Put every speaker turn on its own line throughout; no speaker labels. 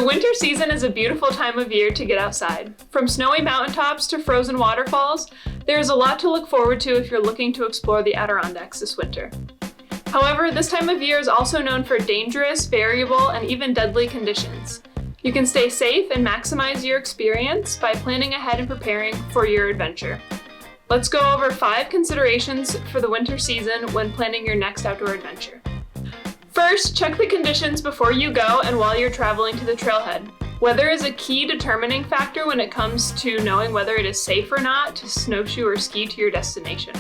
The winter season is a beautiful time of year to get outside. From snowy mountaintops to frozen waterfalls, there is a lot to look forward to if you're looking to explore the Adirondacks this winter. However, this time of year is also known for dangerous, variable, and even deadly conditions. You can stay safe and maximize your experience by planning ahead and preparing for your adventure. Let's go over 5 considerations for the winter season when planning your next outdoor adventure. First, check the conditions before you go and while you're traveling to the trailhead. Weather is a key determining factor when it comes to knowing whether it is safe or not to snowshoe or ski to your destination.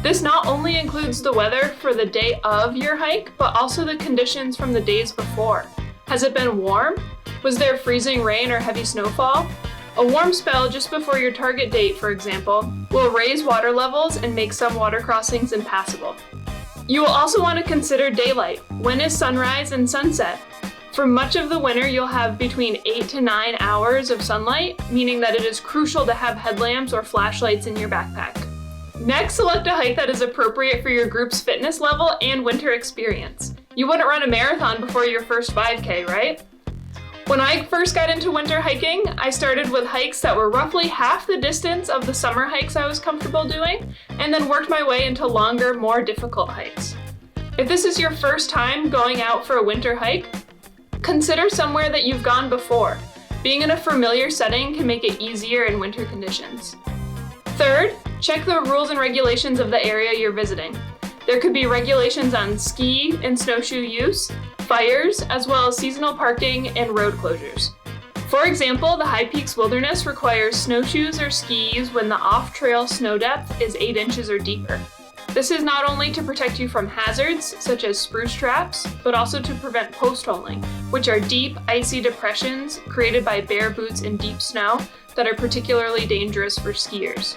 This not only includes the weather for the day of your hike, but also the conditions from the days before. Has it been warm? Was there freezing rain or heavy snowfall? A warm spell just before your target date, for example, will raise water levels and make some water crossings impassable. You will also want to consider daylight. When is sunrise and sunset? For much of the winter, you'll have between 8 to 9 hours of sunlight, meaning that it is crucial to have headlamps or flashlights in your backpack. Next, select a hike that is appropriate for your group's fitness level and winter experience. You wouldn't run a marathon before your first 5K, right? When I first got into winter hiking, I started with hikes that were roughly half the distance of the summer hikes I was comfortable doing, and then worked my way into longer, more difficult hikes. If this is your first time going out for a winter hike, consider somewhere that you've gone before. Being in a familiar setting can make it easier in winter conditions. Third, check the rules and regulations of the area you're visiting. There could be regulations on ski and snowshoe use, fires, as well as seasonal parking and road closures. For example, the High Peaks Wilderness requires snowshoes or skis when the off-trail snow depth is 8 inches or deeper. This is not only to protect you from hazards, such as spruce traps, but also to prevent post-holing, which are deep, icy depressions created by bare boots in deep snow that are particularly dangerous for skiers.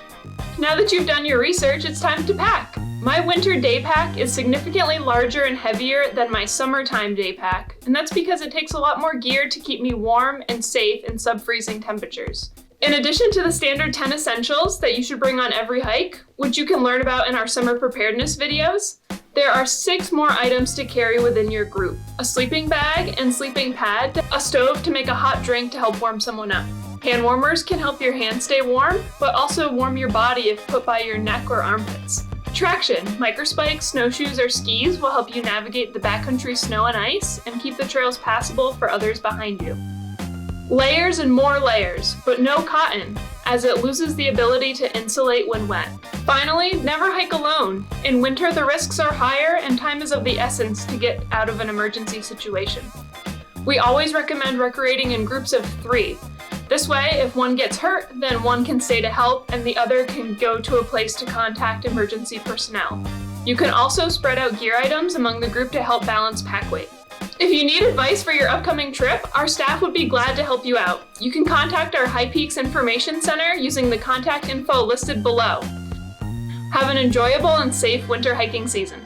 Now that you've done your research, it's time to pack. My winter day pack is significantly larger and heavier than my summertime day pack, and that's because it takes a lot more gear to keep me warm and safe in sub-freezing temperatures. In addition to the standard 10 essentials that you should bring on every hike, which you can learn about in our summer preparedness videos, there are 6 more items to carry within your group: a sleeping bag and sleeping pad, a stove to make a hot drink to help warm someone up. Hand warmers can help your hands stay warm, but also warm your body if put by your neck or armpits. Traction, microspikes, snowshoes, or skis will help you navigate the backcountry snow and ice and keep the trails passable for others behind you. Layers and more layers, but no cotton, as it loses the ability to insulate when wet. Finally, never hike alone. In winter, the risks are higher and time is of the essence to get out of an emergency situation. We always recommend recreating in groups of 3. This way, if one gets hurt, then one can stay to help and the other can go to a place to contact emergency personnel. You can also spread out gear items among the group to help balance pack weight. If you need advice for your upcoming trip, our staff would be glad to help you out. You can contact our High Peaks Information Center using the contact info listed below. Have an enjoyable and safe winter hiking season.